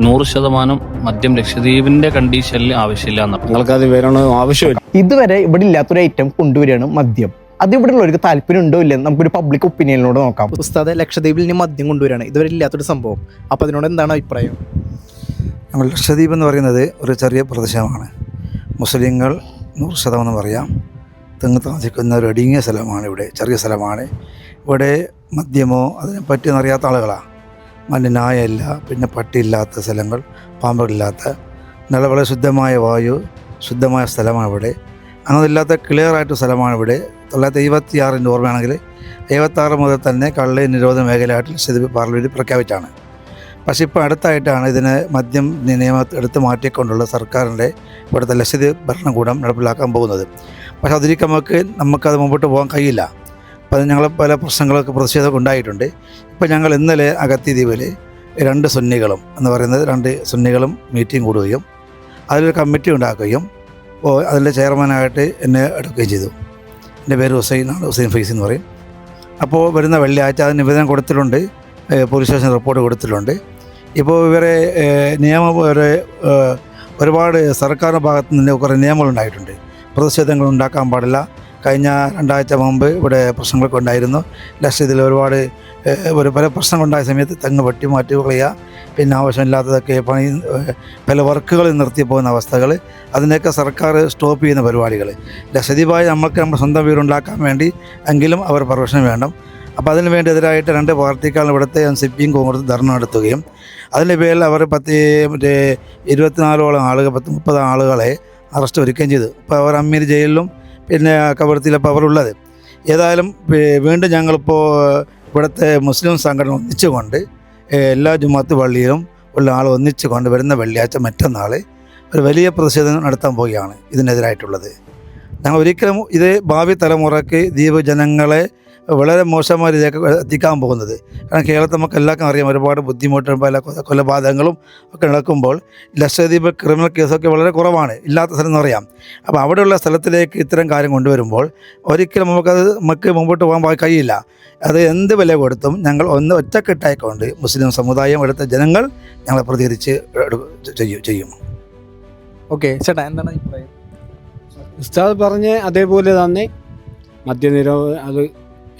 100% മദ്യം ലക്ഷദ്വീപിന്റെ കണ്ടീഷനിൽ ആവശ്യമില്ല. നിങ്ങൾക്കത് വരണോ ആവശ്യമില്ല. ഇതുവരെ ഇവിടെ ഇല്ലാത്തൊരു ഐറ്റം കൊണ്ടുവരികയാണ് മദ്യം. അത് ഇവിടെ ഉള്ളവർക്ക് താല്പര്യം ഉണ്ടോ ഇല്ലെന്ന് നമുക്കൊരു പബ്ലിക് ഒപ്പീനിയനിലൂടെ നോക്കാം. ഉസ്താദ് ലക്ഷദ്വീപിൽ ഇനി മദ്യം കൊണ്ടുവരികയാണ്, ഇതുവരെ ഇല്ലാത്തൊരു സംഭവം. അപ്പോൾ അതിനോട് എന്താണ് അഭിപ്രായം? നമ്മൾ ലക്ഷദ്വീപ് എന്ന് പറയുന്നത് ഒരു ചെറിയ പ്രദേശമാണ്. മുസ്ലിങ്ങൾ 100% പറയാം. തെങ്ങ് താമസിക്കുന്ന ഒരു ഇടുങ്ങിയ സ്ഥലമാണ്. ഇവിടെ ചെറിയ സ്ഥലമാണ്. ഇവിടെ മദ്യമോ അതിനെപ്പറ്റി അറിയാത്ത ആളുകളാണ്. നായയില്ല, പിന്നെ പട്ടിയില്ലാത്ത സ്ഥലങ്ങൾ, പാമ്പുകളില്ലാത്ത നല്ല വളരെ ശുദ്ധമായ വായു, ശുദ്ധമായ സ്ഥലമാണ് ഇവിടെ. അങ്ങനെയില്ലാത്ത ക്ലിയറായിട്ട് സ്ഥലമാണ് ഇവിടെ. 1976 ഓർമ്മയാണെങ്കിൽ 76 മുതൽ തന്നെ കള്ള് നിരോധന മേഖലയായിട്ട് ലക്ഷദ്വീപ് പാർലമെൻറ്റ് പ്രഖ്യാപിച്ചാണ്. പക്ഷേ ഇപ്പോൾ അടുത്തായിട്ടാണ് ഇതിനെ മദ്യം നിയമം എടുത്ത് മാറ്റിക്കൊണ്ടുള്ള സർക്കാരിൻ്റെ ഇവിടുത്തെ ലക്ഷദ്വീപ് ഭരണകൂടം നടപ്പിലാക്കാൻ പോകുന്നത്. പക്ഷേ അതിലേക്ക് നമുക്കത് മുമ്പോട്ട് പോകാൻ കഴിയില്ല. അപ്പോൾ അത് ഞങ്ങൾ പല പ്രശ്നങ്ങളൊക്കെ പ്രതിഷേധമൊക്കെ ഉണ്ടായിട്ടുണ്ട്. ഇപ്പോൾ ഞങ്ങൾ ഇന്നലെ അഗത്തി ദ്വീപിൽ 2 സുന്നികളും എന്ന് പറയുന്നത് 2 സുന്നികളും മീറ്റിംഗ് കൂടുകയും അതിലൊരു കമ്മിറ്റി ഉണ്ടാക്കുകയും അതിൻ്റെ ചെയർമാനായിട്ട് എന്നെ എടുക്കുകയും ചെയ്തു. എൻ്റെ പേര് ഹുസൈൻ ഫൈസി എന്ന് പറയും. അപ്പോൾ വരുന്ന വെള്ളിയാഴ്ച അതിന് നിവേദനം കൊടുത്തിട്ടുണ്ട്, പോലീസ് സ്റ്റേഷൻ റിപ്പോർട്ട് കൊടുത്തിട്ടുണ്ട്. ഇപ്പോൾ ഇവരെ ഒരുപാട് സർക്കാരിൻ്റെ ഭാഗത്തു നിന്ന് കുറേ നിയമങ്ങളുണ്ടായിട്ടുണ്ട്. പ്രതിഷേധങ്ങൾ ഉണ്ടാക്കാൻ പാടില്ല. കഴിഞ്ഞ 2 ആഴ്ച മുമ്പ് ഇവിടെ പ്രശ്നങ്ങളൊക്കെ ഉണ്ടായിരുന്നു. ലക്ഷദ്വീപിൽ പല പ്രശ്നങ്ങളുണ്ടായ സമയത്ത് തെങ്ങ് വെട്ടി മാറ്റി കളയുക, പിന്നെ ആവശ്യമില്ലാത്തതൊക്കെ പല വർക്കുകൾ നിർത്തി പോകുന്ന അവസ്ഥകൾ, അതിനൊക്കെ സർക്കാർ സ്റ്റോപ്പ് ചെയ്യുന്ന പരിപാടികൾ. ലക്ഷദ്വീപായി നമുക്ക് നമ്മുടെ സ്വന്തം വീടുണ്ടാക്കാൻ വേണ്ടി എങ്കിലും അവർ പെർമിഷൻ വേണം. അപ്പോൾ അതിന് വേണ്ടി എതിരായിട്ട് 2 പാർട്ടിക്കാരും ഇവിടുത്തെ NCPയും കോൺഗ്രസും ധർണ നടത്തുകയും അതിൻ്റെ പേരിൽ അവർ 24 ആളുകൾ 30 ആളുകളെ അറസ്റ്റ് വരികയും ചെയ്തു. ഇപ്പോൾ അവർ അമ്മീർ ജയിലിലും പിന്നെ കബർത്തിയിലപ്പോൾ അവരുള്ളത്. ഏതായാലും വീണ്ടും ഞങ്ങളിപ്പോൾ ഇവിടുത്തെ മുസ്ലിം സംഘടന ഒന്നിച്ചുകൊണ്ട് എല്ലാ ജുമാത്ത് പള്ളിയിലും ഉള്ള ആൾ ഒന്നിച്ചുകൊണ്ട് വരുന്ന വെള്ളിയാഴ്ച മറ്റന്നാൾ ഒരു വലിയ പ്രതിഷേധം നടത്താൻ പോവുകയാണ് ഇതിനെതിരായിട്ടുള്ളത്. ഞങ്ങൾ ഒരിക്കലും ഇത് ഭാവി തലമുറയ്ക്ക് ദ്വീപ് ജനങ്ങളെ വളരെ മോശമായ രീതിയൊക്കെ എത്തിക്കാൻ പോകുന്നത്. കാരണം കേരളത്തിൽ നമുക്ക് എല്ലാവർക്കും അറിയാം, ഒരുപാട് ബുദ്ധിമുട്ടും പല കൊലപാതകങ്ങളും ഒക്കെ നടക്കുമ്പോൾ ലക്ഷദ്വീപ് ക്രിമിനൽ കേസൊക്കെ വളരെ കുറവാണ്, ഇല്ലാത്ത സ്ഥലം എന്ന് പറയാം. അപ്പോൾ അവിടെയുള്ള സ്ഥലത്തിലേക്ക് ഇത്തരം കാര്യം കൊണ്ടുവരുമ്പോൾ ഒരിക്കലും നമുക്ക് മുമ്പോട്ട് പോകാൻ കഴിയില്ല. അത് എന്ത് വില കൊടുത്തും ഞങ്ങൾ ഒറ്റക്കെട്ടായിക്കൊണ്ട് മുസ്ലിം സമുദായം എടുത്ത ജനങ്ങൾ ഞങ്ങളെ പ്രതികരിച്ച് ചെയ്യും. ഓക്കെ ചേട്ടാ, എന്താണ് അഭിപ്രായം? ഉസ്താദ് പറഞ്ഞ അതേപോലെ തന്നെ മദ്യനിരോധനം അത്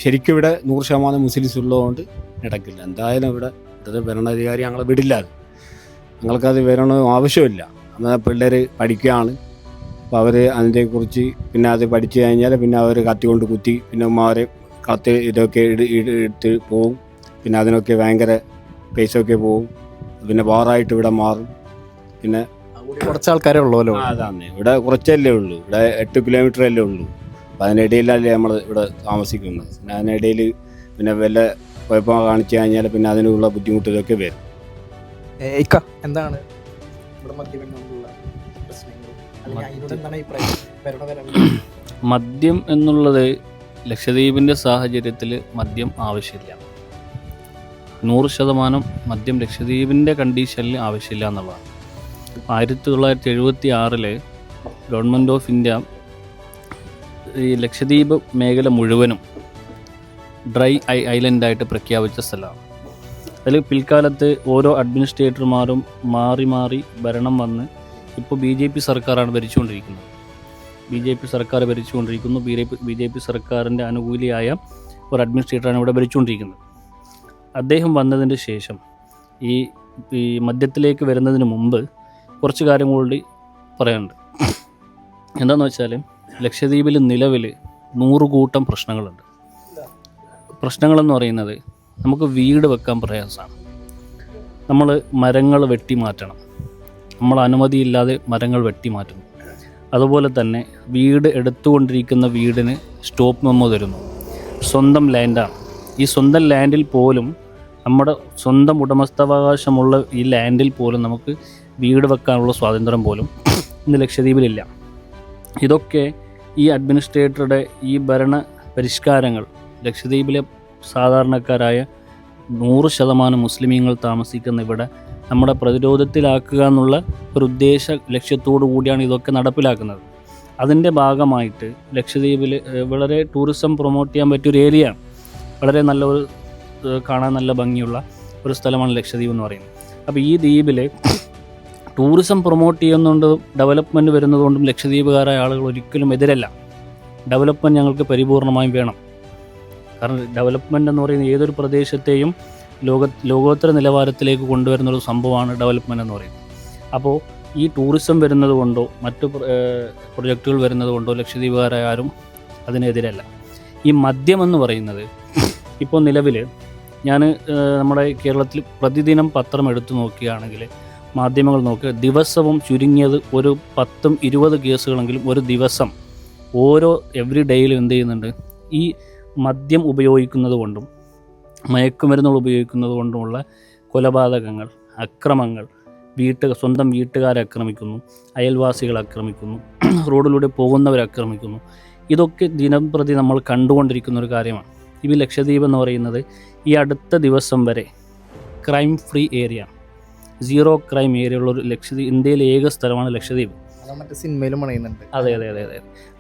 ശരിക്കും ഇവിടെ 100% മുസ്ലിംസ് ഉള്ളതുകൊണ്ട് നടക്കില്ല. എന്തായാലും ഇവിടുത്തെ ഭരണാധികാരി ഞങ്ങളെ വിടില്ല. ഞങ്ങൾക്കത് വരണോ ആവശ്യമില്ല. എന്നാൽ പിള്ളേർ പഠിക്കുകയാണ്. അപ്പോൾ അവർ അതിനെക്കുറിച്ച് പിന്നെ അത് പഠിച്ചു കഴിഞ്ഞാൽ പിന്നെ അവർ കത്തി കൊണ്ട് കുത്തി പിന്നെ ഉമ്മമാരെ കത്തി ഇതൊക്കെ എടുത്ത് പോവും. പിന്നെ അതിനൊക്കെ ഭയങ്കര പൈസയൊക്കെ പോവും. പിന്നെ വാറായിട്ട് ഇവിടെ മാറും. പിന്നെ കുറച്ച് ആൾക്കാരേ ഉള്ളൂല്ലോ. അതാണ് ഇവിടെ കുറച്ചല്ലേ ഉള്ളൂ. ഇവിടെ 8 കിലോമീറ്ററല്ലേ ഉള്ളൂ. അപ്പം അതിനിടയിലല്ലേ നമ്മൾ ഇവിടെ താമസിക്കുന്നത്. പിന്നെ അതിനിടയിൽ പിന്നെ വല്ല കുഴപ്പം കാണിച്ചു കഴിഞ്ഞാൽ പിന്നെ അതിനുള്ള ബുദ്ധിമുട്ടിലൊക്കെ വരും. എന്താണ് മദ്യം എന്നുള്ളത് ലക്ഷദ്വീപിന്റെ സാഹചര്യത്തിൽ മദ്യം ആവശ്യമില്ല. 100% മദ്യം ലക്ഷദ്വീപിന്റെ കണ്ടീഷനിൽ ആവശ്യമില്ല എന്നുള്ളതാണ്. 1976 ഗവൺമെൻറ് ഓഫ് ഇന്ത്യ ഈ ലക്ഷദ്വീപ് മേഖല മുഴുവനും ഡ്രൈ ഐലൻഡായിട്ട് പ്രഖ്യാപിച്ച സ്ഥലമാണ്. അതിൽ പിൽക്കാലത്ത് ഓരോ അഡ്മിനിസ്ട്രേറ്റർമാരും മാറി മാറി ഭരണം വന്ന് ഇപ്പോൾ BJP സർക്കാരാണ് ഭരിച്ചുകൊണ്ടിരിക്കുന്നത്. BJP സർക്കാർ ഭരിച്ചുകൊണ്ടിരിക്കുന്നു. BJP സർക്കാരിൻ്റെ അനുകൂലിയായ ഒരു അഡ്മിനിസ്ട്രേറ്ററാണ് ഇവിടെ ഭരിച്ചുകൊണ്ടിരിക്കുന്നത്. അദ്ദേഹം വന്നതിന് ശേഷം ഈ മദ്യത്തിലേക്ക് വരുന്നതിന് മുമ്പ് കുറച്ച് കാര്യം കൂടി പറയാനുണ്ട്. എന്താണെന്ന് വെച്ചാൽ ലക്ഷദ്വീപിൽ നിലവിൽ 100 കൂട്ടം പ്രശ്നങ്ങളുണ്ട്. പ്രശ്നങ്ങളെന്ന് പറയുന്നത് നമുക്ക് വീട് വെക്കാൻ പ്രയാസമാണ്. നമ്മൾ മരങ്ങൾ വെട്ടിമാറ്റണം. നമ്മൾ അനുമതിയില്ലാതെ മരങ്ങൾ വെട്ടിമാറ്റുന്നു. അതുപോലെ തന്നെ വീട് എടുത്തുകൊണ്ടിരിക്കുന്ന വീടിന് സ്റ്റോപ്പ് മെമ്മോ തരുന്നു. സ്വന്തം ലാൻഡാണ്. ഈ സ്വന്തം ലാൻഡിൽ പോലും നമ്മുടെ സ്വന്തം ഉടമസ്ഥാവകാശമുള്ള ഈ ലാൻഡിൽ പോലും നമുക്ക് വീട് വെക്കാനുള്ള സ്വാതന്ത്ര്യം പോലും ഇന്ന് ലക്ഷദ്വീപിലില്ല. ഇതൊക്കെ ഈ അഡ്മിനിസ്ട്രേറ്ററുടെ ഈ ഭരണ പരിഷ്കാരങ്ങൾ ലക്ഷദ്വീപിലെ സാധാരണക്കാരായ 100% മുസ്ലിമീങ്ങൾ താമസിക്കുന്ന ഇവിടെ നമ്മുടെ പ്രതിരോധത്തിലാക്കുക എന്നുള്ള ഒരു ഉദ്ദേശ ലക്ഷ്യത്തോടു കൂടിയാണ് ഇതൊക്കെ നടപ്പിലാക്കുന്നത്. അതിൻ്റെ ഭാഗമായിട്ട് ലക്ഷദ്വീപിൽ വളരെ ടൂറിസം പ്രൊമോട്ട് ചെയ്യാൻ പറ്റിയൊരു ഏരിയയാണ്. വളരെ നല്ലൊരു കാണാൻ നല്ല ഭംഗിയുള്ള ഒരു സ്ഥലമാണ് ലക്ഷദ്വീപ് എന്ന് പറയുന്നത്. അപ്പോൾ ഈ ദ്വീപിൽ ടൂറിസം പ്രൊമോട്ട് ചെയ്യുന്നുണ്ട്, ഡെവലപ്മെൻറ്റ് വരുന്നതുകൊണ്ടും ലക്ഷദ്വീപുകാരായ ആളുകൾ ഒരിക്കലും എതിരല്ല. ഡെവലപ്മെൻറ്റ് ഞങ്ങൾക്ക് പരിപൂർണമായും വേണം. കാരണം ഡെവലപ്മെൻറ്റ് എന്ന് പറയുന്നത് ഏതൊരു പ്രദേശത്തെയും ലോകോത്തര നിലവാരത്തിലേക്ക് കൊണ്ടുവരുന്നൊരു സംഭവമാണ് ഡെവലപ്മെൻറ്റ് എന്ന് പറയുന്നത്. അപ്പോൾ ഈ ടൂറിസം വരുന്നത് കൊണ്ടോ മറ്റു പ്രൊജക്റ്റുകൾ വരുന്നത് കൊണ്ടോ ലക്ഷദ്വീപുകാരായ ആരും അതിനെതിരല്ല. ഈ മദ്യമെന്ന് പറയുന്നത് ഇപ്പോൾ നിലവിൽ ഞാൻ നമ്മുടെ കേരളത്തിൽ പ്രതിദിനം പത്രം എടുത്തു നോക്കുകയാണെങ്കിൽ, മാധ്യമങ്ങൾ നോക്കുക, ദിവസവും ചുരുങ്ങിയത് ഒരു 10-20 കേസുകളെങ്കിലും ഒരു ദിവസം ഓരോ എവറി ഡേയിലും എന്ത് ചെയ്യുന്നുണ്ട്, ഈ മദ്യം ഉപയോഗിക്കുന്നത് കൊണ്ടും മയക്കുമരുന്നുകൾ ഉപയോഗിക്കുന്നത് കൊണ്ടുമുള്ള കൊലപാതകങ്ങൾ, അക്രമങ്ങൾ, സ്വന്തം വീട്ടുകാരെ ആക്രമിക്കുന്നു, അയൽവാസികളെ ആക്രമിക്കുന്നു, റോഡിലൂടെ പോകുന്നവരെ ആക്രമിക്കുന്നു. ഇതൊക്കെ ദിനംപ്രതി നമ്മൾ കണ്ടുകൊണ്ടിരിക്കുന്ന ഒരു കാര്യമാണ്. ഈ ലക്ഷദ്വീപ് എന്ന് പറയുന്നത് ഈ അടുത്ത ദിവസം വരെ crime free area, 0 crime area ഉള്ളൊരു ഇന്ത്യയിലെ ഏക സ്ഥലമാണ് ലക്ഷദ്വീപ്. മറ്റേ സിനിമയിലും പറയുന്നുണ്ട്. അതെ.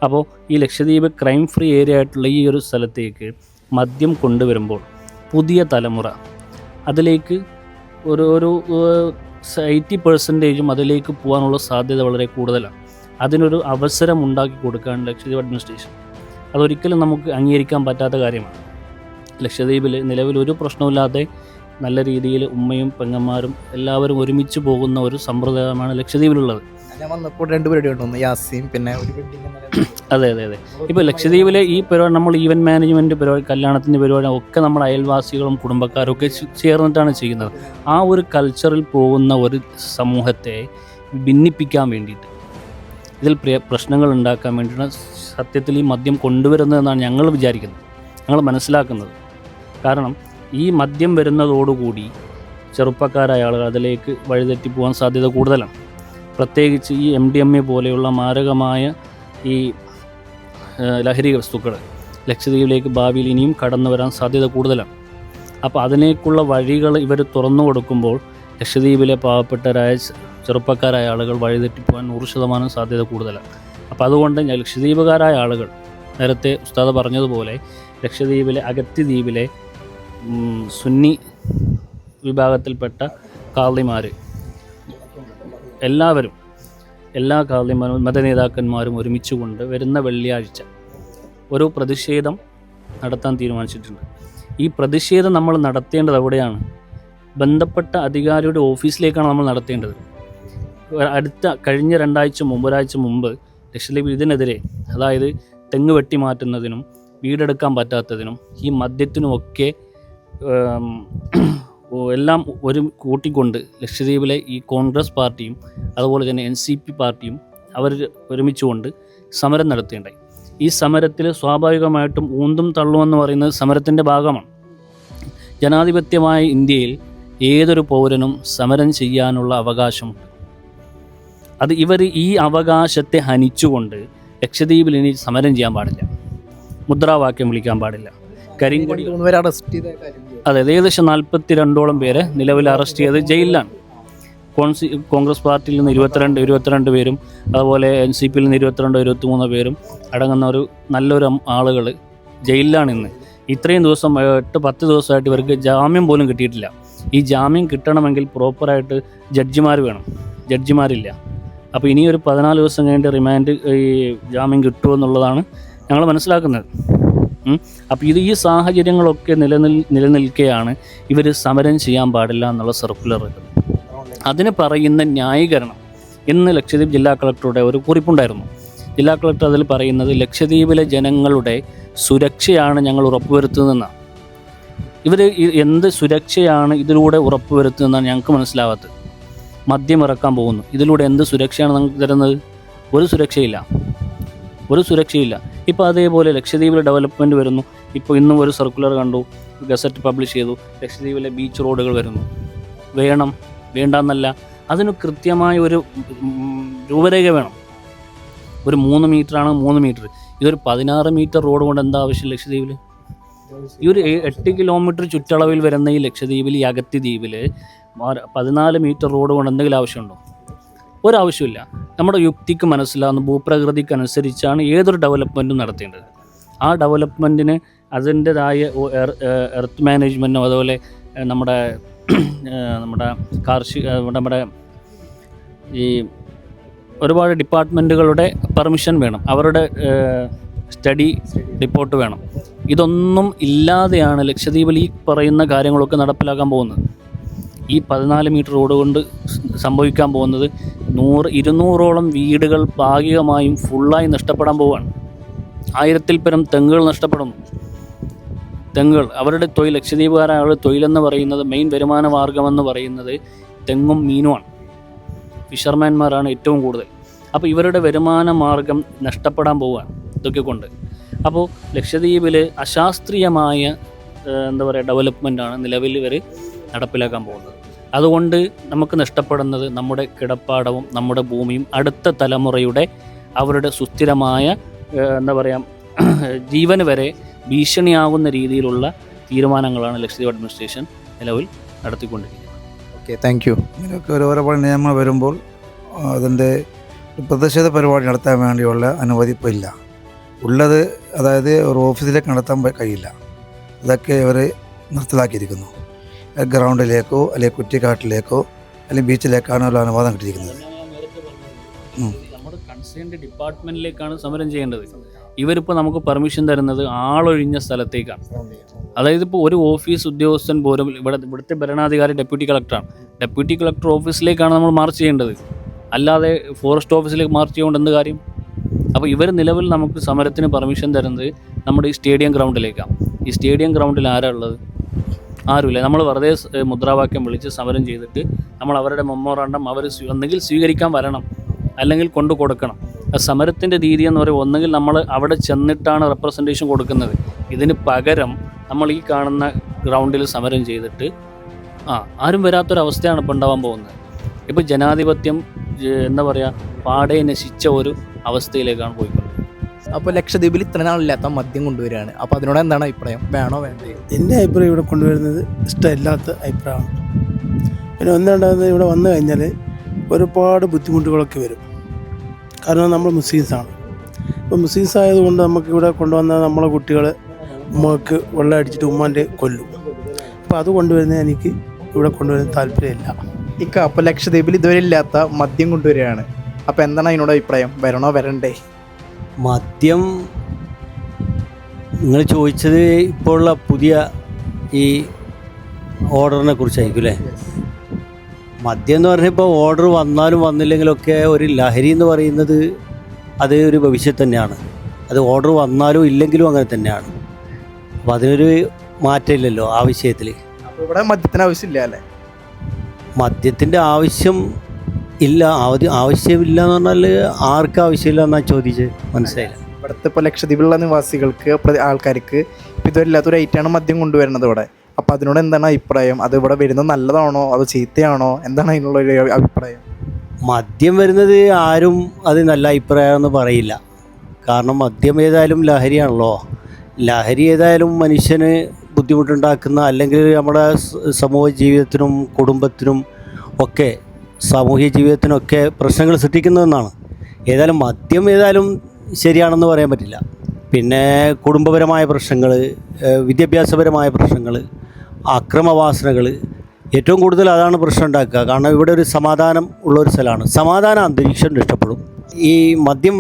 അപ്പോൾ ഈ ലക്ഷദ്വീപ് ക്രൈം ഫ്രീ ഏരിയ ആയിട്ടുള്ള ഈ ഒരു സ്ഥലത്തേക്ക് മദ്യം കൊണ്ടുവരുമ്പോൾ പുതിയ തലമുറ അതിലേക്ക് ഒരു 80% അതിലേക്ക് പോകാനുള്ള സാധ്യത വളരെ കൂടുതലാണ്. അതിനൊരു അവസരം ഉണ്ടാക്കി കൊടുക്കുകയാണ് ലക്ഷദ്വീപ് അഡ്മിനിസ്ട്രേഷൻ. അതൊരിക്കലും നമുക്ക് അംഗീകരിക്കാൻ പറ്റാത്ത കാര്യമാണ്. ലക്ഷദ്വീപിൽ നിലവിൽ ഒരു പ്രശ്നമില്ലാതെ നല്ല രീതിയിൽ ഉമ്മയും പെങ്ങന്മാരും എല്ലാവരും ഒരുമിച്ച് പോകുന്ന ഒരു സമ്പ്രദായമാണ് ലക്ഷദ്വീപിലുള്ളത്. ഞാൻ വന്നപ്പോൾ 2 പരിപാടി കൊണ്ടുവന്നു, യാസീം, പിന്നെ ഒരു അതെ. ഇപ്പോൾ ലക്ഷദ്വീപിലെ ഈ പരിപാടി നമ്മൾ ഈവൻറ്റ് മാനേജ്മെൻറ്റ് പരിപാടി, കല്യാണത്തിൻ്റെ പരിപാടി ഒക്കെ നമ്മുടെ അയൽവാസികളും കുടുംബക്കാരും ഒക്കെ ചേർന്നിട്ടാണ് ചെയ്യുന്നത്. ആ ഒരു കൾച്ചറിൽ പോകുന്ന ഒരു സമൂഹത്തെ ഭിന്നിപ്പിക്കാൻ വേണ്ടിയിട്ട്, ഇതിൽ പ്രശ്നങ്ങൾ ഉണ്ടാക്കാൻ വേണ്ടിയിട്ടാണ് സത്യത്തിൽ ഈ മദ്യം കൊണ്ടുവരുന്നതെന്നാണ് ഞങ്ങൾ വിചാരിക്കുന്നത്, ഞങ്ങൾ മനസ്സിലാക്കുന്നത്. കാരണം ഈ മദ്യം വരുന്നതോടുകൂടി ചെറുപ്പക്കാരായ ആളുകൾ അതിലേക്ക് വഴിതെറ്റി പോകാൻ സാധ്യത കൂടുതലാണ്. പ്രത്യേകിച്ച് ഈ MDMA പോലെയുള്ള മാരകമായ ഈ ലഹരി വസ്തുക്കൾ ലക്ഷദ്വീപിലേക്ക് ഭാവിയിൽ ഇനിയും കടന്നു വരാൻ സാധ്യത കൂടുതലാണ്. അപ്പോൾ അതിനേക്കുള്ള വഴികൾ ഇവർ തുറന്നു കൊടുക്കുമ്പോൾ ലക്ഷദ്വീപിലെ പാവപ്പെട്ടവരായ ചെറുപ്പക്കാരായ ആളുകൾ വഴിതെറ്റിപ്പോകാൻ 100% സാധ്യത കൂടുതലാണ്. അപ്പോൾ അതുകൊണ്ട് ലക്ഷദ്വീപുകാരായ ആളുകൾ, നേരത്തെ ഉസ്താദ് പറഞ്ഞതുപോലെ ലക്ഷദ്വീപിലെ അഗത്തി ദ്വീപിലെ സുന്നി വിഭാഗത്തിൽപ്പെട്ട കാളിമാർ എല്ലാവരും, എല്ലാ കാളിമാരും മതനേതാക്കന്മാരും ഒരുമിച്ചുകൊണ്ട് വരുന്ന വെള്ളിയാഴ്ച ഒരു പ്രതിഷേധം നടത്താൻ തീരുമാനിച്ചിട്ടുണ്ട്. ഈ പ്രതിഷേധം നമ്മൾ നടത്തേണ്ടത് എവിടെയാണ്? ബന്ധപ്പെട്ട അധികാരിയുടെ ഓഫീസിലേക്കാണ് നമ്മൾ നടത്തേണ്ടത്. കഴിഞ്ഞ ഒരാഴ്ച മുമ്പ് ലക്ഷദ്വീപ് ഇതിനെതിരെ, അതായത് തെങ്ങ് വെട്ടി മാറ്റുന്നതിനും വീടെടുക്കാൻ പറ്റാത്തതിനും ഈ മദ്യത്തിനുമൊക്കെ എല്ലാം കൂട്ടിക്കൊണ്ട് ലക്ഷദ്വീപിലെ ഈ കോൺഗ്രസ് പാർട്ടിയും അതുപോലെ തന്നെ NCP പാർട്ടിയും അവർ ഒരുമിച്ചുകൊണ്ട് സമരം നടത്തേണ്ടായി. ഈ സമരത്തിൽ സ്വാഭാവികമായിട്ടും ഊന്തും തള്ളുമെന്ന് പറയുന്നത് സമരത്തിൻ്റെ ഭാഗമാണ്. ജനാധിപത്യമായ ഇന്ത്യയിൽ ഏതൊരു പൗരനും സമരം ചെയ്യാനുള്ള അവകാശമുണ്ട്. ഇവർ ഈ അവകാശത്തെ ഹനിച്ചുകൊണ്ട് ലക്ഷദ്വീപിൽ ഇനി സമരം ചെയ്യാൻ പാടില്ല, മുദ്രാവാക്യം വിളിക്കാൻ പാടില്ല, കരിങ്കൊടി അറസ്റ്റ് ചെയ്ത കാര്യം. അതെ, ഏകദേശം 42ഓളം പേരെ നിലവിൽ അറസ്റ്റ് ചെയ്ത് ജയിലിലാണ്. കോൺഗ്രസ് പാർട്ടിയിൽ നിന്ന് 22 പേരും അതുപോലെ NCPയിൽ നിന്ന് 22-23 പേരും അടങ്ങുന്ന ഒരു നല്ലൊരു ആളുകൾ ജയിലിലാണ് ഇന്ന്. ഇത്രയും ദിവസം 8-10 ദിവസമായിട്ട് ഇവർക്ക് ജാമ്യം പോലും കിട്ടിയിട്ടില്ല. ഈ ജാമ്യം കിട്ടണമെങ്കിൽ പ്രോപ്പറായിട്ട് ജഡ്ജിമാർ വേണം, ജഡ്ജിമാരില്ല. അപ്പോൾ ഇനിയൊരു 14 ദിവസം കഴിഞ്ഞിട്ട് റിമാൻഡ് ഈ ജാമ്യം കിട്ടുമെന്നുള്ളതാണ് ഞങ്ങൾ മനസ്സിലാക്കുന്നത്. അപ്പോൾ ഈ സാഹചര്യങ്ങളൊക്കെ നിലനിൽക്കെയാണ് ഇവർ സമരം ചെയ്യാൻ പാടില്ല എന്നുള്ള സർക്കുലർ. അതിന് പറയുന്ന ന്യായീകരണം ഇന്ന് ലക്ഷദ്വീപ് ജില്ലാ കളക്ടറുടെ ഒരു കുറിപ്പുണ്ടായിരുന്നു. ജില്ലാ കളക്ടർ അതിൽ പറയുന്നത് ലക്ഷദ്വീപിലെ ജനങ്ങളുടെ സുരക്ഷയാണ് ഞങ്ങൾ ഉറപ്പുവരുത്തുന്നതെന്നാണ്. ഇവർ എന്ത് സുരക്ഷയാണ് ഇതിലൂടെ ഉറപ്പുവരുത്തുന്നതെന്നാണ് ഞങ്ങൾക്ക് മനസ്സിലാവാത്തത്. മദ്യം ഇറക്കാൻ പോകുന്നു, ഇതിലൂടെ എന്ത് സുരക്ഷയാണ് നമുക്ക് തരുന്നത്? ഒരു സുരക്ഷയില്ല. ഇപ്പോൾ അതേപോലെ ലക്ഷദ്വീപിലെ ഡെവലപ്മെൻറ്റ് വരുന്നു. ഇപ്പോൾ ഇന്നും ഒരു സർക്കുലർ കണ്ടു, ഗസറ്റ് പബ്ലിഷ് ചെയ്തു, ലക്ഷദ്വീപിലെ ബീച്ച് റോഡുകൾ വരുന്നു. വേണ്ടെന്നല്ല, അതിന് കൃത്യമായ ഒരു രൂപരേഖ വേണം. ഒരു 3 മീറ്ററാണ് 3 മീറ്റർ. ഇതൊരു 16 മീറ്റർ റോഡ് കൊണ്ട് എന്താ ആവശ്യം ലക്ഷദ്വീപിൽ? ഈ ഒരു 8 കിലോമീറ്റർ ചുറ്റളവിൽ വരുന്ന ഈ ലക്ഷദ്വീപിൽ, ഈ അഗത്തി ദ്വീപിൽ 14 മീറ്റർ റോഡ് കൊണ്ട് എന്തെങ്കിലും ആവശ്യമുണ്ടോ? ഒരാവശ്യമില്ല. നമ്മുടെ യുക്തിക്ക് മനസ്സിലാവുന്ന ഭൂപ്രകൃതിക്കനുസരിച്ചാണ് ഏതൊരു ഡെവലപ്മെൻറ്റും നടത്തേണ്ടത്. ആ ഡെവലപ്മെൻറ്റിന് അതിൻ്റെതായ എർത്ത് മാനേജ്മെൻറ്റും അതുപോലെ നമ്മുടെ നമ്മുടെ നമ്മുടെ ഈ ഒരുപാട് ഡിപ്പാർട്ട്മെൻറ്റുകളുടെ പെർമിഷൻ വേണം, അവരുടെ സ്റ്റഡി റിപ്പോർട്ട് വേണം. ഇതൊന്നും ഇല്ലാതെയാണ് ലക്ഷദ്വീപിൽ ഈ പറയുന്ന കാര്യങ്ങളൊക്കെ നടപ്പിലാക്കാൻ പോകുന്നത്. ഈ 14 മീറ്റർ റോഡ് കൊണ്ട് സംഭവിക്കാൻ പോകുന്നത് 200ഓളം വീടുകൾ ഭാഗികമായും ഫുള്ളായി നഷ്ടപ്പെടാൻ പോവുകയാണ്. 1000-ൽ പരം തെങ്ങുകൾ നഷ്ടപ്പെടുന്നു. തെങ്ങുകൾ അവരുടെ തൊഴിൽ, ലക്ഷദ്വീപുകാരായ ആളുടെ തൊഴിലെന്ന് പറയുന്നത്, മെയിൻ വരുമാന മാർഗമെന്ന് പറയുന്നത് തെങ്ങും മീനുമാണ്. ഫിഷർമാൻമാരാണ് ഏറ്റവും കൂടുതൽ. അപ്പോൾ ഇവരുടെ വരുമാന മാർഗം നഷ്ടപ്പെടാൻ പോവുകയാണ് ഇതൊക്കെ കൊണ്ട്. അപ്പോൾ ലക്ഷദ്വീപിൽ അശാസ്ത്രീയമായ ഡെവലപ്മെൻറ്റാണ് നിലവിൽ ഇവർ നടപ്പിലാക്കാൻ പോകുന്നത്. അതുകൊണ്ട് നമുക്ക് നഷ്ടപ്പെടുന്നത് നമ്മുടെ കിടപ്പാടവും നമ്മുടെ ഭൂമിയും അടുത്ത തലമുറയുടെ അവരുടെ സുസ്ഥിരമായ ജീവന് വരെ ഭീഷണിയാകുന്ന രീതിയിലുള്ള തീരുമാനങ്ങളാണ് ലക്ഷദ്വീപ് അഡ്മിനിസ്ട്രേഷൻ നിലവിൽ നടത്തിക്കൊണ്ടിരിക്കുന്നത്. Okay, thank you. ഇങ്ങനെയൊക്കെ ഓരോരോ നിയമങ്ങൾ വരുമ്പോൾ അതിൻ്റെ പ്രതിഷേധ പരിപാടി നടത്താൻ വേണ്ടിയുള്ള അനുമതി ഇപ്പോൾ ഇല്ല ഉള്ളത്. അതായത് ഒരു ഓഫീസിലേക്ക് നടത്താൻ കഴിയില്ല. ഇതൊക്കെ ഇവർ നിർത്തലാക്കിയിരിക്കുന്നു. ഗ്രൗണ്ടിലേക്കോ അല്ലെങ്കിൽ കുറ്റിക്കാട്ടിലേക്കോ അല്ലെങ്കിൽ ബീച്ചിലേക്കാണോ ഉള്ള അനുവാദം കിട്ടിയിരിക്കുന്നത്. നമ്മുടെ കൺസേൺഡ് ഡിപ്പാർട്ട്മെൻറ്റിലേക്കാണ് സമരം ചെയ്യേണ്ടത്. ഇവരിപ്പോൾ നമുക്ക് പെർമിഷൻ തരുന്നത് ആളൊഴിഞ്ഞ സ്ഥലത്തേക്കാണ്. അതായത് ഇപ്പോൾ ഒരു ഓഫീസ് ഉദ്യോഗസ്ഥൻ പോലും ഇവിടുത്തെ ഭരണാധികാരി ഡെപ്യൂട്ടി കളക്ടറാണ്. ഡെപ്യൂട്ടി കളക്ടർ ഓഫീസിലേക്കാണ് നമ്മൾ മാർച്ച് ചെയ്യേണ്ടത്, അല്ലാതെ ഫോറസ്റ്റ് ഓഫീസിലേക്ക് മാർച്ച് ചെയ്തുകൊണ്ട് എന്ത് കാര്യം? അപ്പോൾ ഇവർ നിലവിൽ നമുക്ക് സമരത്തിന് പെർമിഷൻ തരുന്നത് നമ്മുടെ ഈ സ്റ്റേഡിയം ഗ്രൗണ്ടിലേക്കാണ്. ഈ സ്റ്റേഡിയം ഗ്രൗണ്ടിൽ ആരാ ഉള്ളത്? ആരുമില്ല. നമ്മൾ വെറുതെ മുദ്രാവാക്യം വിളിച്ച് സമരം ചെയ്തിട്ട് നമ്മൾ അവരുടെ മെമ്മോറാണ്ടം അവർ ഒന്നുകിൽ സ്വീകരിക്കാൻ വരണം, അല്ലെങ്കിൽ കൊണ്ടു കൊടുക്കണം. സമരത്തിൻ്റെ രീതി എന്ന് പറയുമ്പോൾ ഒന്നുകിൽ നമ്മൾ അവിടെ ചെന്നിട്ടാണ് റെപ്രസെൻറ്റേഷൻ കൊടുക്കുന്നത്. ഇതിന് പകരം നമ്മൾ ഈ കാണുന്ന ഗ്രൗണ്ടിൽ സമരം ചെയ്തിട്ട് ആരും വരാത്തൊരവസ്ഥയാണ് ഇപ്പോൾ ഉണ്ടാവാൻ പോകുന്നത്. ഇപ്പോൾ ജനാധിപത്യം പാടെ നശിച്ച ഒരു അവസ്ഥയിലേക്കാണ് പോയിക്കൊണ്ടിരിക്കുന്നത്. അപ്പോൾ ലക്ഷദ്വീപിൽ ഇത്ര നാളില്ലാത്ത മദ്യം കൊണ്ടുവരികയാണ്. അപ്പോൾ അതിനോട് എന്താണ് അഭിപ്രായം? വേണോ വേണ്ടേ? എൻ്റെ അഭിപ്രായം ഇവിടെ കൊണ്ടുവരുന്നത് ഇഷ്ടമില്ലാത്ത അഭിപ്രായമാണ്. പിന്നെ ഒന്നുണ്ടാകുന്നത്, ഇവിടെ വന്നു കഴിഞ്ഞാൽ ഒരുപാട് ബുദ്ധിമുട്ടുകളൊക്കെ വരും. കാരണം നമ്മൾ മുസ്ലിംസാണ്. ഇപ്പോൾ മുസ്ലിംസ് ആയതുകൊണ്ട് നമുക്ക് ഇവിടെ കൊണ്ടുവന്ന നമ്മളെ കുട്ടികൾ ഉമ്മക്ക് വെള്ളം അടിച്ചിട്ട് ഉമ്മാൻ്റെ കൊല്ലും. അപ്പോൾ അത് കൊണ്ടുവരുന്നത് എനിക്ക് ഇവിടെ കൊണ്ടുവരുന്ന താല്പര്യമില്ല. അപ്പോൾ ലക്ഷദ്വീപിൽ ഇതുവരെ ഇല്ലാത്ത മദ്യം കൊണ്ടുവരികയാണ്. അപ്പോൾ എന്താണ് അതിനോട് അഭിപ്രായം? വരണോ വരണ്ടേ? മദ്യം നിങ്ങൾ ചോദിച്ചത് ഇപ്പോഴുള്ള പുതിയ ഈ ഓർഡറിനെ കുറിച്ചായിരിക്കും അല്ലേ? മദ്യം എന്ന് പറഞ്ഞാൽ ഇപ്പോൾ ഓർഡർ വന്നാലും വന്നില്ലെങ്കിലൊക്കെ ഒരു ലഹരി എന്ന് പറയുന്നത് അത് ഒരു ഭവിഷ്യത്ത് തന്നെയാണ്. അത് ഓർഡർ വന്നാലും ഇല്ലെങ്കിലും അങ്ങനെ തന്നെയാണ്. അപ്പോൾ അതിനൊരു മാറ്റമില്ലല്ലോ ആ വിഷയത്തിൽ. അപ്പോൾ ഇവിടെ മദ്യത്തിന് ആവശ്യമില്ല അല്ലേ? മദ്യത്തിൻ്റെ ആവശ്യം ഇല്ല. ആവശ്യമില്ല എന്ന് പറഞ്ഞാൽ ആർക്കും ആവശ്യമില്ല എന്നാണ് ചോദിച്ച് മനസ്സിലായില്ല. ഇവിടുത്തെ ഇപ്പോൾ ലക്ഷദ്വീപിലുള്ള നിവാസികൾക്ക് ആൾക്കാർക്ക് ഇപ്പോൾ ഇതുവരില്ലാത്തൊരു ഐറ്റാണ് മദ്യം കൊണ്ടുവരുന്നത് ഇവിടെ. അപ്പോൾ അതിനോട് എന്താണ് അഭിപ്രായം? അത് ഇവിടെ വരുന്നത് നല്ലതാണോ അതോ ചീത്തയാണോ? എന്താണ് അതിനുള്ളൊരു അഭിപ്രായം? മദ്യം വരുന്നത് ആരും അത് നല്ല അഭിപ്രായമെന്ന് പറയില്ല. കാരണം മദ്യം ഏതായാലും ലഹരിയാണല്ലോ. ലഹരി ഏതായാലും മനുഷ്യന് ബുദ്ധിമുട്ടുണ്ടാക്കുന്ന, അല്ലെങ്കിൽ നമ്മുടെ സമൂഹ ജീവിതത്തിനും കുടുംബത്തിനും ഒക്കെ സാമൂഹിക ജീവിതത്തിനൊക്കെ പ്രശ്നങ്ങൾ സൃഷ്ടിക്കുന്നതെന്നാണ്. ഏതായാലും മദ്യം ഏതായാലും ശരിയാണെന്ന് പറയാൻ പറ്റില്ല. പിന്നെ കുടുംബപരമായ പ്രശ്നങ്ങൾ, വിദ്യാഭ്യാസപരമായ പ്രശ്നങ്ങൾ, അക്രമവാസനകൾ, ഏറ്റവും കൂടുതൽ അതാണ് പ്രശ്നം ഉണ്ടാക്കുക. കാരണം ഇവിടെ ഒരു സമാധാനം ഉള്ളൊരു സ്ഥലമാണ്. സമാധാന അന്തരീക്ഷം നഷ്ടപ്പെടും. ഈ മദ്യം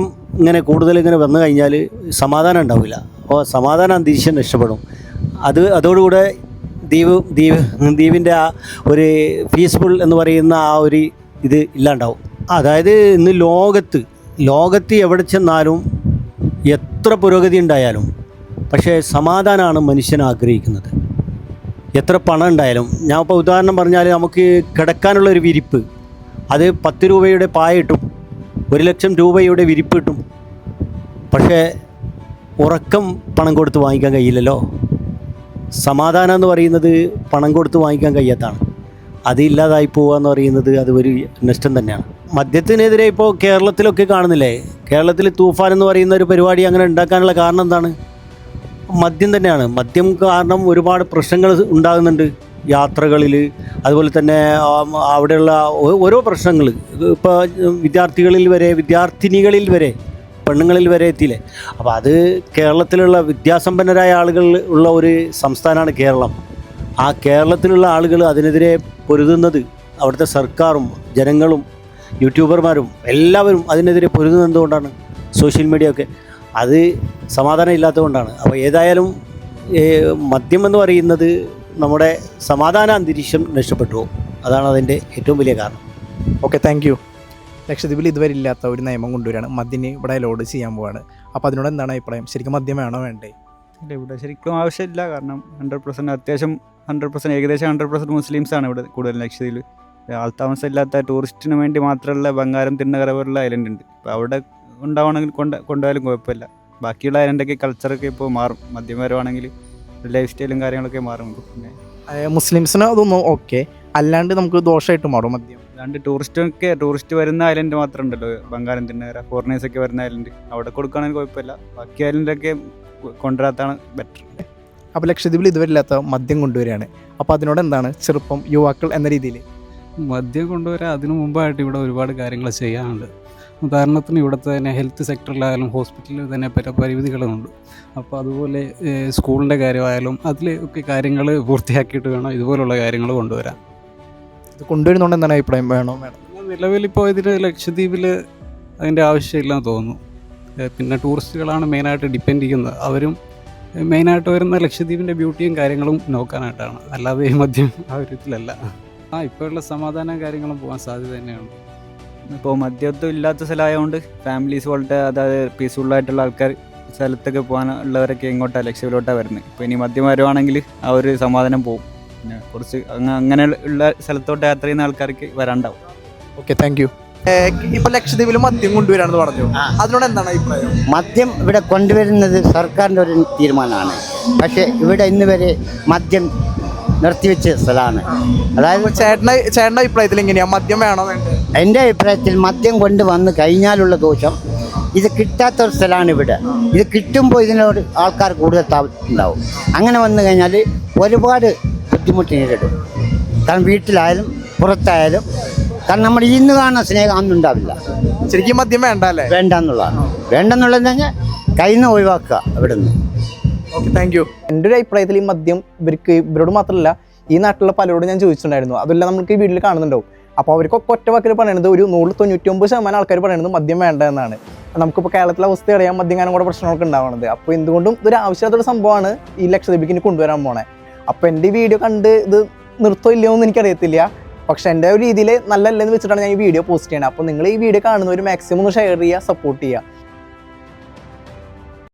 കൂടുതൽ വന്നു കഴിഞ്ഞാൽ സമാധാനം ഉണ്ടാവില്ല. അപ്പോൾ സമാധാന അന്തരീക്ഷം നഷ്ടപ്പെടും. അതോടുകൂടെ ദ്വീപിൻ്റെ ആ ഒരു പീസ്ഫുൾ എന്ന് പറയുന്ന ആ ഒരു ഇത് ഇല്ലാണ്ടാവും. അതായത് ഇന്ന് ലോകത്ത് എവിടെ ചെന്നാലും എത്ര പുരോഗതി ഉണ്ടായാലും പക്ഷേ സമാധാനമാണ് മനുഷ്യൻ ആഗ്രഹിക്കുന്നത്. എത്ര പണം ഉണ്ടായാലും, ഞാൻ ഇപ്പോൾ ഉദാഹരണം പറഞ്ഞാൽ, നമുക്ക് കിടക്കാനുള്ളൊരു വിരിപ്പ് അത് 10 രൂപയുടെ പായ കിട്ടും, 1 ലക്ഷം രൂപയുടെ വിരിപ്പ് കിട്ടും. പക്ഷേ ഉറക്കം പണം കൊടുത്ത് വാങ്ങിക്കാൻ കഴിയില്ലല്ലോ. സമാധാനം എന്ന് പറയുന്നത് പണം കൊടുത്ത് വാങ്ങിക്കാൻ കഴിയാത്തതാണ്. അത് ഇല്ലാതായി പോവുക എന്ന് പറയുന്നത് അത് ഒരു നഷ്ടം തന്നെയാണ്. മദ്യത്തിനെതിരെ ഇപ്പോൾ കേരളത്തിലൊക്കെ കാണുന്നില്ലേ? കേരളത്തിൽ തൂഫാൻ എന്ന് പറയുന്ന ഒരു പരിപാടി അങ്ങനെ ഉണ്ടാക്കാനുള്ള കാരണം എന്താണ്? മദ്യം തന്നെയാണ്. മദ്യം കാരണം ഒരുപാട് പ്രശ്നങ്ങൾ ഉണ്ടാകുന്നുണ്ട് യാത്രകളിൽ. അതുപോലെ തന്നെ അവിടെയുള്ള ഓരോ പ്രശ്നങ്ങൾ ഇപ്പോൾ വിദ്യാർത്ഥിനികളിൽ വരെ പെണ്ണുങ്ങളിൽ വരെ എത്തിയില്ലേ? അപ്പോൾ അത് കേരളത്തിലുള്ള വിദ്യാസമ്പന്നരായ ആളുകൾ ഉള്ള ഒരു സംസ്ഥാനമാണ് കേരളം. ആ കേരളത്തിലുള്ള ആളുകൾ അതിനെതിരെ പൊരുതുന്നത് അവിടുത്തെ സർക്കാരും ജനങ്ങളും യൂട്യൂബർമാരും എല്ലാവരും അതിനെതിരെ പൊരുതുന്നത് എന്തുകൊണ്ടാണ്? സോഷ്യൽ മീഡിയ ഒക്കെ അത് സമാധാനം ഇല്ലാത്തതുകൊണ്ടാണ്. അപ്പോൾ ഏതായാലും മദ്യം എന്ന് പറയുന്നത് നമ്മുടെ സമാധാന അന്തരീക്ഷം നഷ്ടപ്പെട്ടു. അതാണ് അതിൻ്റെ ഏറ്റവും വലിയ കാരണം. Okay, thank you. ലക്ഷദ്വീപിൽ ഇതുവരെ ഇല്ലാത്ത ഒരു നിയമം കൊണ്ടുവരികയാണ്. മദ്യം ഇവിടെ ലോഡ് ചെയ്യാൻ പോവാണ്. അപ്പോൾ അതിനോട് എന്താണ് അഭിപ്രായം? ശരിക്കും മദ്യം വേണോ വേണ്ടേ? ഇല്ല, ഇവിടെ ശരിക്കും ആവശ്യമില്ല. കാരണം 100% അത്യാവശ്യം 100% ഏകദേശം 100% മുസ്ലിംസാണ് ഇവിടെ കൂടുതൽ ലക്ഷദ്വീപിൽ. ആൾത്താമസം ഇല്ലാത്ത ടൂറിസ്റ്റിന് വേണ്ടി മാത്രമുള്ള ബംഗാരം തിണ്ണകര പോലുള്ള ഐലൻഡ് ഉണ്ട്. അപ്പോൾ അവിടെ ഉണ്ടാവണമെങ്കിൽ കൊണ്ടുപോയാലും കുഴപ്പമില്ല. ബാക്കിയുള്ള ഐലൻഡൊക്കെ കൾച്ചറൊക്കെ ഇപ്പോൾ മാറും. മദ്യം വരുവാണെങ്കിൽ ലൈഫ് സ്റ്റൈലും കാര്യങ്ങളൊക്കെ മാറും. പിന്നെ മുസ്ലിംസിന് അതൊന്നും ഓക്കെ, അല്ലാണ്ട് നമുക്ക് ദോഷമായിട്ട് മാറും മദ്യം. അല്ലാണ്ട് ടൂറിസ്റ്റ് വരുന്ന ഐലൻഡ് മാത്രം ഉണ്ടല്ലോ, ബംഗാരം തിണ്ണകര, ഫോറിനേഴ്സൊക്കെ വരുന്ന ഐലൻഡ്. അവിടെ കൊടുക്കുകയാണെങ്കിൽ കുഴപ്പമില്ല. ബാക്കി ഐലൻഡൊക്കെ കൊണ്ടുവരാത്താണ് ബെറ്റർ. അപ്പോൾ ലക്ഷദ്വീപിൽ ഇതുവരെ ഇല്ലാത്ത മദ്യം കൊണ്ടുവരികയാണ്. അപ്പോൾ അതിനോട് എന്താണ് ചെറുപ്പം യുവാക്കൾ എന്ന രീതിയിൽ? മദ്യം കൊണ്ടുവരാൻ അതിനു മുമ്പായിട്ട് ഇവിടെ ഒരുപാട് കാര്യങ്ങൾ ചെയ്യാനുണ്ട്. ഉദാഹരണത്തിന് ഇവിടുത്തെ തന്നെ ഹെൽത്ത് സെക്ടറിലായാലും ഹോസ്പിറ്റലിൽ തന്നെ പല പരിമിതികളുമുണ്ട്. അപ്പോൾ അതുപോലെ സ്കൂളിൻ്റെ കാര്യമായാലും അതിലൊക്കെ കാര്യങ്ങൾ പൂർത്തിയാക്കിയിട്ട് വേണം ഇതുപോലുള്ള കാര്യങ്ങൾ കൊണ്ടുവരാൻ. ഇത് കൊണ്ടുവരുന്നതുകൊണ്ട് എന്താണ് അഭിപ്രായം? വേണം. നിലവിലിപ്പോൾ ഇതിൽ ലക്ഷദ്വീപിൽ അതിൻ്റെ ആവശ്യമില്ലെന്ന് തോന്നുന്നു. പിന്നെ ടൂറിസ്റ്റുകളാണ് മെയിനായിട്ട് ഡിപ്പെൻഡ് ചെയ്യുന്നത്. അവരും മെയിനായിട്ട് വരുന്ന ലക്ഷദ്വീപിൻ്റെ ബ്യൂട്ടിയും കാര്യങ്ങളും നോക്കാനായിട്ടാണ്, അല്ലാതെ ഈ മദ്യം ആ ഒരു ഇതിലല്ല. ഇപ്പോഴുള്ള സമാധാനം കാര്യങ്ങളും പോകാൻ സാധ്യത തന്നെയാണ്. ഇപ്പോൾ മദ്യത്വം ഇല്ലാത്ത സ്ഥലമായതുകൊണ്ട് ഫാമിലീസ് പോലത്തെ, അതായത് പീസ്ഫുള്ളായിട്ടുള്ള ആൾക്കാർ സ്ഥലത്തൊക്കെ പോകാനുള്ളവരൊക്കെ ഇങ്ങോട്ടാണ് ലക്ഷദ്വീപിലോട്ടാണ് വരുന്നത്. ഇപ്പോൾ ഇനി മദ്യം വരുവാണെങ്കിൽ ആ ഒരു സമാധാനം പോകും. പിന്നെ കുറച്ച് അങ്ങനെ ഉള്ള സ്ഥലത്തോട്ട് യാത്ര ചെയ്യുന്ന ആൾക്കാർക്ക് വരാണ്ടാവും. Okay, thank you. ഇപ്പോൾ ലക്ഷദ്വീപിൽ മദ്യം കൊണ്ടുവരാണെന്ന് പറഞ്ഞു, അതിനോട് എന്താണ് അഭിപ്രായം? മദ്യം ഇവിടെ കൊണ്ടുവരുന്നത് സർക്കാരിൻ്റെ ഒരു തീരുമാനമാണ്. പക്ഷേ ഇവിടെ ഇന്ന് വരെ മദ്യം നിർത്തിവെച്ച സ്ഥലമാണ്. അതായത് ചേട്ടൻ്റെ അഭിപ്രായത്തിൽ എങ്ങനെയാണ്? മദ്യം വേണോ വേണ്ടേ? എൻ്റെ അഭിപ്രായത്തിൽ മദ്യം കൊണ്ടുവന്ന് കഴിഞ്ഞാലുള്ള ദോഷം, ഇത് കിട്ടാത്ത ഒരു സ്ഥലമാണ് ഇവിടെ. ഇത് കിട്ടുമ്പോൾ ഇതിനോട് ആൾക്കാർ കൂടുതൽ ഉണ്ടാവും. അങ്ങനെ വന്നു കഴിഞ്ഞാൽ ഒരുപാട് ബുദ്ധിമുട്ട് നേരിടും. കാരണം വീട്ടിലായാലും പുറത്തായാലും. കാരണം നമ്മൾ ഇന്ന് കാണുന്ന സ്നേഹം അന്നുണ്ടാവില്ല. ശരിക്കും മദ്യം വേണ്ട അല്ലേ? വേണ്ടെന്നുള്ളതാണ്. വേണ്ടെന്നുള്ളതെന്ന് പറഞ്ഞാൽ കയ്യിൽ നിന്ന് ഒഴിവാക്കുക ഇവിടെ നിന്ന്. Okay, thank you. എൻ്റെ ഒരു അഭിപ്രായത്തിൽ ഈ മദ്യം ഇവരോട് മാത്രമല്ല ഈ നാട്ടിലുള്ള പലരോടും ഞാൻ ചോദിച്ചിട്ടുണ്ടായിരുന്നു. അതെല്ലാം നമുക്ക് ഈ വീട്ടിൽ കാണുന്നുണ്ടാവും. അപ്പോൾ അവർക്കൊക്കെ ഒറ്റ വാക്കിൽ പറയുന്നത് ഒരു 199% ആൾക്കാർ പറയുന്നത് മദ്യം വേണ്ട എന്നാണ്. നമുക്കിപ്പോൾ കേരളത്തിലെ അവസ്ഥ അറിയാം, മദ്യം കൂടെ പ്രശ്നങ്ങളൊക്കെ ഉണ്ടാവുന്നത്. അപ്പോൾ എന്തുകൊണ്ടും ഇതൊരു ആവശ്യമായിട്ടൊരു സംഭവമാണ് ഈ ലക്ഷദ്വീപിക്ക് ഇനി കൊണ്ടുവരാൻ പോണേ. അപ്പോൾ എൻ്റെ ഈ വീഡിയോ കണ്ട് ഇത് നിർത്തോ ഇല്ലയോ എന്ന് എനിക്കറിയത്തില്ല. പക്ഷേ എൻ്റെ ഒരു രീതിയിൽ നല്ലല്ലെന്ന് വെച്ചിട്ടാണ് ഞാൻ ഈ വീഡിയോ പോസ്റ്റ് ചെയ്യണത്. അപ്പോൾ നിങ്ങൾ ഈ വീഡിയോ കാണുന്നവർ മാക്സിമം ഒന്ന് ഷെയർ ചെയ്യുക, സപ്പോർട്ട് ചെയ്യുക.